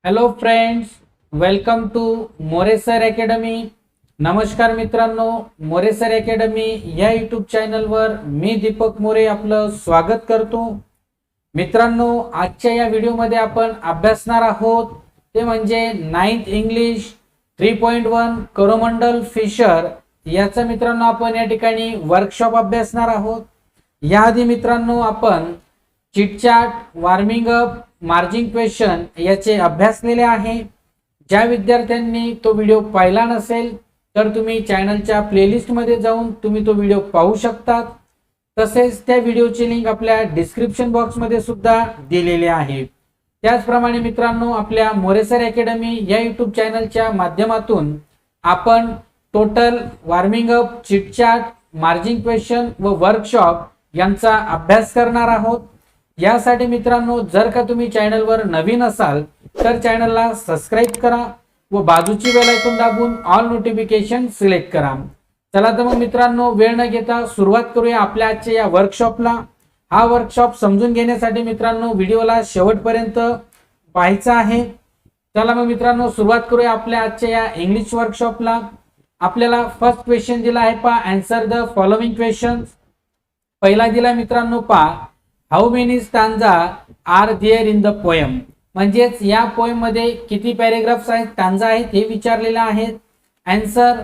Hello friends, welcome to Moresar academy. नमस्कार मित्रांनो, मोरेसर academy या यूट्यूब चॅनलवर मी दीपक मोरे आपलं स्वागत करतो. मित्रांनो, आजच्या या व्हिडिओमध्ये आपण अभ्यासणार आहोत ते म्हणजे 9th इंग्लिश 3.1 कोरोमंडल फिशर याचा मित्रांनो आपण या ठिकाणी वर्कशॉप अभ्यासणार आहोत. याआधी मित्रांनो आपण chitchat, warming up, margin question याचे अभ्यासलेले आहे. ज्या विद्यार्थ्यांनी तो व्हिडिओ पाहिला नसेल तर तुम्ही चॅनलच्या प्लेलिस्ट मध्ये जाऊन तुम्ही तो व्हिडिओ पाहू शकता. तसेच त्या व्हिडिओची लिंक आपल्या डिस्क्रिप्शन बॉक्स मध्ये सुद्धा दिलेली आहे. त्याचप्रमाणे मित्रांनो, आपल्या मोरेसर अकॅडमी या यूट्यूब चॅनलच्या माध्यमातून आपण total, warming up, chitchat, margin question व वर्कशॉप यांचा अभ्यास करणार आहोत. यासाठी मित्रांनो, जर का तुम्ही चॅनलवर नवीन असाल तर चॅनलला सबस्क्राईब करा व बाजूची बेल आयकॉन दाबून ऑल नोटिफिकेशन सिलेक्ट करा. चला तर मग मित्रांनो, वेळ न घेता सुरुवात करूया आपल्या आजच्या या वर्कशॉपला. हा वर्कशॉप समजून घेण्यासाठी मित्रांनो शेवटपर्यंत शेवटपर्यंत पाहायचा आहे. चला मग मित्रांनो, सुरुवात करूया आपल्या आजच्या या इंग्लिश वर्कशॉपला. आपल्याला फर्स्ट क्वेश्चन दिला आहे, पहा, आन्सर द फॉलोइंग क्वेश्चन. पहिला दिला मित्रांनो, पहा, how many stanza are there in the poem. म्हणजेच या पोएम मध्ये किती पॅरेग्राफ्स आहेत, स्टांजा आहेत हे विचारलेले आहेत. Answer,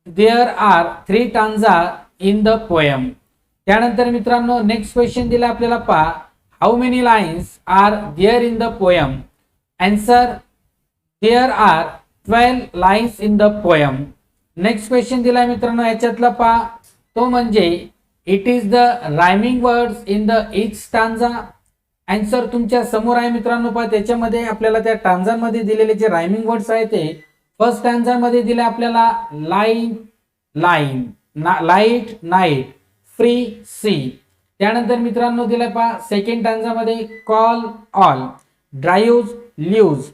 there are 3 stanza in the poem. त्यानंतर मित्रांनो नेक्स्ट क्वेश्चन दिला आपल्याला, पहा, how many lines are there in the poem. Answer, there are 12 lines in the poem. Next question दिला मित्रांनो याच्यातला, पहा, तो म्हणजे it is the rhyming words in the each stanza. Answer तुमच्या समोर आहे मित्रांनो, पहा, त्याच्यामध्ये आपल्याला त्या स्टांजामध्ये दिलेले जे रायमिंग वर्ड्स आहेत ते फर्स्ट स्टांजा मध्ये दिले आपल्याला line, line, light, night, free, sea. त्यानंतर मित्रांनो दिला, पहा, सेकंड स्टांजा मध्ये call, all, drive, lose.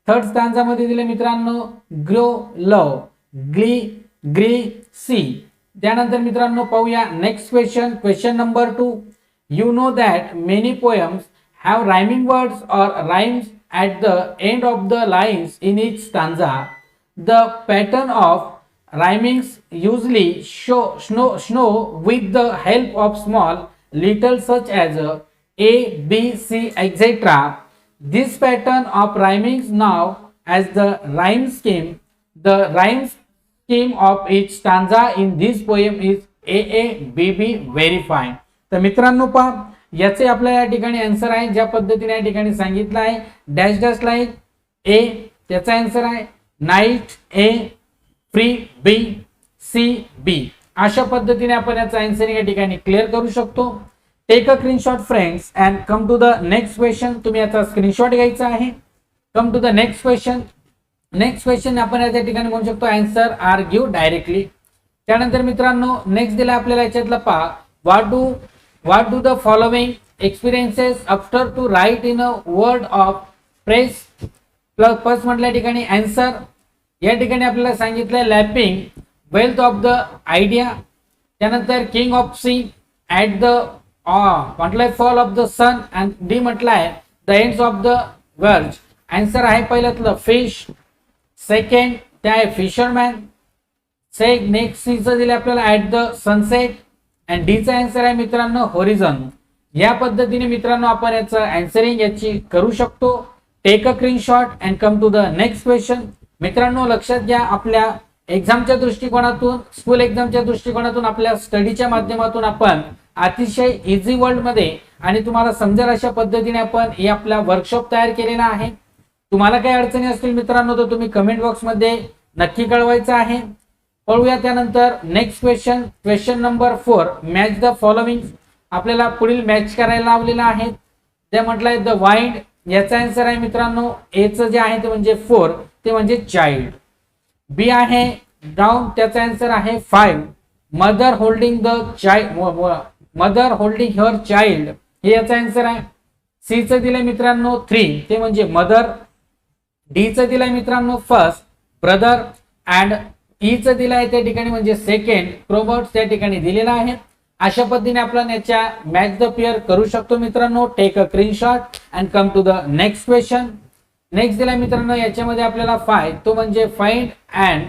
Third stanza मध्ये दिले मित्रांनो ग्रो, लव, ग्ली, ग्री, सी. त्यानंतर मित्रांनो पाहूया next question, question number 2. You know that many poems have rhyming words or rhymes at the end of the lines in each stanza. The pattern of rhymings usually show with the help of small little such as A, B, C, etc. This pattern of rhymings now as the rhyme scheme. The rhyme scheme of each stanza in this poem is A, B, B. Very fine. तर मित्रांनो पहा, याचे आपल्या या ठिकाणी answer आहे ज्या पद्धतीने या ठिकाणी सांगितलं आहे. डॅश डॅश लाईन ए, त्याचा आन्सर आहे नाईट ए, फ्री बी, सी बी. अशा पद्धतीने आपण याचा आन्सर या ठिकाणी क्लिअर करू शकतो. Take a screenshot friends and come to the next question. तुम्ही याचा स्क्रीनशॉट घ्यायचा आहे. Come to the next question. Next question आपण या ठिकाणी म्हणू शकतो आन्सर आर गिव्ह डायरेक्टली. त्यानंतर मित्रांनो नेक्स्ट दिला आपल्याला याच्यातला, पहा, what do the following experiences after to write in a word of press. Plus म्हटल्या ठिकाणी आन्सर या ठिकाणी आपल्याला सांगितलंय lapping, wealth of the idea. त्यानंतर king of sea, at the म्हटलंय fall of the sun. And D म्हटलंय the ends of the world. Answer आहे पहिल्यातलं फिश. सेकंड ते आहे फिशरमॅन. नेक्स्ट सीचं दिले आपल्याला ऍट द सनसेट. अँड डीचा आन्सर आहे मित्रांनो होरिझन. या पद्धतीने मित्रांनो आपण याचं आन्सरिंग याची करू शकतो. Take a screenshot and come to the next question. मित्रांनो लक्षात घ्या, आपल्या एक्झामच्या दृष्टिकोनातून, स्कूल एक्झामच्या दृष्टिकोनातून, आपल्या स्टडीच्या माध्यमातून आपण अतिशय इझी वर्ल्ड मध्ये आणि तुम्हाला समजेल अशा पद्धतीने आपण हे आपला वर्कशॉप तयार केलेला आहे. तुम्हाला काही अडचणी असतील मित्रांनो तर तुम्ही कमेंट बॉक्स मध्ये नक्की कळवायचं आहे. पळूया त्यानंतर next question, question number 4. Match the following. आपल्याला पुढील मॅच करायला लावलेलं आहे. ते म्हटलंय द वाइंड. याचा आन्सर आहे मित्रांनो एचं जे आहे ते म्हणजे 4, ते म्हणजे चाइल्ड. बी आहे डाऊन, त्याचा आन्सर आहे 5. Mother holding the child, mother holding her child, हे याचा आन्सर आहे. सी चं दिलंय मित्रांनो 3, ते म्हणजे मदर. डी चं दिलंय मित्रांनो फर्स्ट, ब्रदर. अँड ई चं दिलंय त्या ठिकाणी म्हणजे सेकंड, प्रोवर्ब्स त्या ठिकाणी दिलेला आहे. अशा पद्धतीने आपण याच्या मॅच द पेअर करू शकतो मित्रांनो. Take a screenshot and come to the next question. Next दिला मित्रांनो याच्यामध्ये आपल्याला तो म्हणजे find and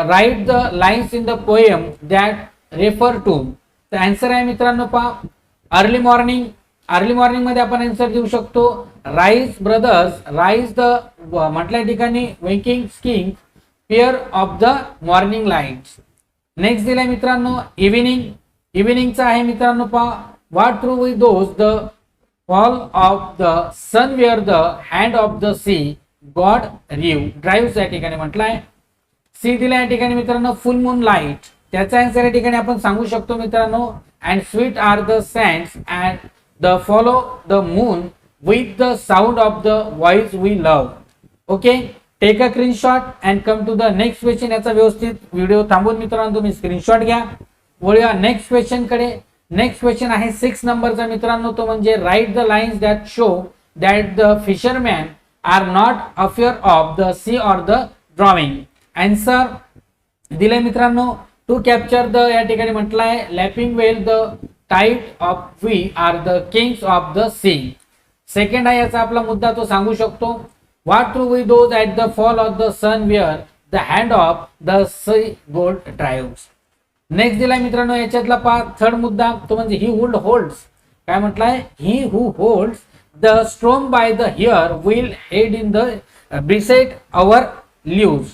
write the lines in the poem that refer to. तर आन्सर आहे मित्रांनो अर्ली मॉर्निंग. अर्ली मॉर्निंग मध्ये आपण आन्सर देऊ शकतो राईज ब्रदर्स राईज द म्हटल्या ठिकाणी waking skiing pair of the morning lights. Next दिलाय मित्रांनो इव्हिनिंग. इव्हिनिंगचा आहे मित्रांनो what through we doze the fall of the sun where the hand of the sea god drive या ठिकाणी म्हटलंय. सी दिला या ठिकाणी मित्रांनो फुल मून लाईट. त्याचा आन्सर या ठिकाणी आपण सांगू शकतो मित्रांनो and sweet are the sands and the follow the moon with the sound of the voice we love. Okay, take a screenshot and come to the next question. याचा व्यवस्थित व्हिडिओ थांबून मित्रांनो तुम्ही स्क्रीनशॉट घ्या. वळूया नेक्स्ट क्वेश्चन कडे. Next question आहे 6 नंबरचा मित्रांनो. तो म्हणजे write the lines that show that the fisherman are not afraid of the sea or the drowning. आन्सर दिले मित्रांनो टू कॅप्चर द या ठिकाणी म्हटलंय lapping well the tide of we are the kings of the C. Second आहे याचा आपला मुद्दा तो सांगू शकतो what through we doze at the fall of the sun where the hand of the sea gold drive. Next दिलाय मित्रांनो याच्यातला थर्ड मुद्दा तो म्हणजे ही वुड होल्ड्स. काय म्हटलंय he who holds the storm by the hair will head in the breast our lives.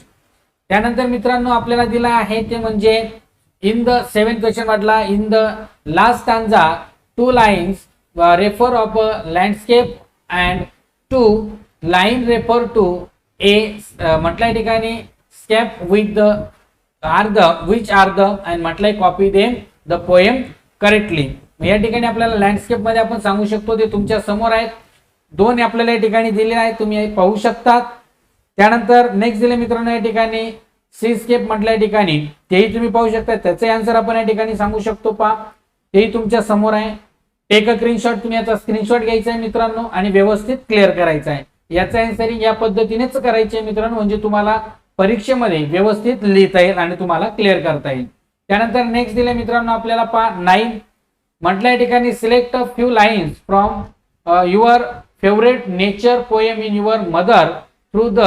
त्यानंतर मित्रांनो आपल्याला दिला आहे ते म्हणजे इन द 7th क्वेश्चन म्हटला in the last stanza 2 lines refer of a landscape and 2 line refer to a म्हटल्या ठिकाणी scape with the are the which are the and म्हटलंय copy them the poem correctly. या ठिकाणी आपल्याला landscape मध्ये आपण सांगू शकतो ते तुमच्या समोर आहेत. 2 आपल्याला या ठिकाणी दिले आहेत तुम्ही पाहू शकतात. त्यानंतर नेक्स्ट दिले मित्रांनो या ठिकाणी सीस्केप म्हटल्या ठिकाणी तेही तुम्ही पाहू शकता. त्याचे आन्सर आपण या ठिकाणी सांगू शकतो तेही तुमच्या समोर आहे. Take a screenshot. तुम्ही याचा स्क्रीनशॉट घ्यायचा आहे मित्रांनो आणि व्यवस्थित क्लिअर करायचा आहे. याचा आन्सरिंग या पद्धतीनेच करायचे आहे मित्रांनो म्हणजे तुम्हाला परीक्षेमध्ये व्यवस्थित लिहिता येईल आणि तुम्हाला क्लिअर करता येईल. त्यानंतर नेक्स्ट दिले मित्रांनो आपल्याला 9 म्हटल्या ठिकाणी select a few lines from your favourite nature poem in your mother through the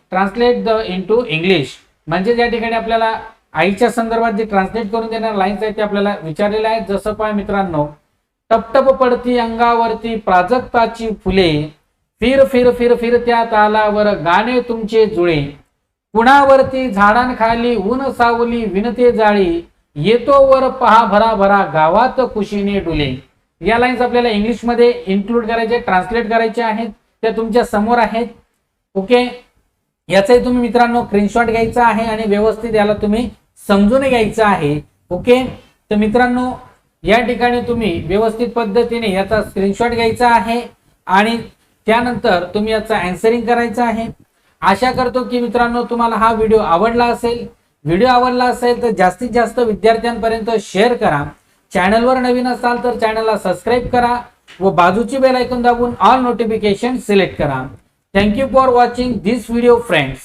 translate the into English. म्हणजे या ठिकाणी आपल्याला आईच्या संदर्भात जे ट्रान्सलेट करून देणार लाईन्स आहेत ते आपल्याला विचारलेले आहेत. जसं पहा मित्रांनो टपटप पडती अंगावरती प्राजक्ताची फुले फिर फिर फिर फिर त्या तालावर गाणे तुमचे जुळे कुणावरती झाडांखाली ऊन सावली विनते जाळी येतो वर पहा भरा भरा गावात खुशीने डुले. या लाईन्स आपल्याला इंग्लिश मध्ये इन्क्लूड करायचे ट्रान्सलेट करायचे आहेत. त्या तुमच्या समोर आहेत. ओके, याचाही तुम्ही मित्रांनो स्क्रीनशॉट घ्यायचा आहे आणि व्यवस्थित याला तुम्ही समजून घ्यायचं आहे. ओके, तर मित्रांनो या ठिकाणी तुम्ही व्यवस्थित पद्धतीने याचा स्क्रीनशॉट घ्यायचा आहे आणि त्यानंतर तुम्ही याचा आन्सरिंग करायचं आहे. आशा करतो की मित्रांनो तुम्हाला हा व्हिडिओ आवडला असेल. व्हिडिओ आवडला असेल तर जास्तीत जास्त विद्यार्थ्यांपर्यंत शेअर करा. चॅनलवर नवीन असाल तर चॅनलला सबस्क्राईब करा व बाजूची बेल आयकॉन दाबून ऑल नोटिफिकेशन सिलेक्ट करा. Thank you for watching this video friends.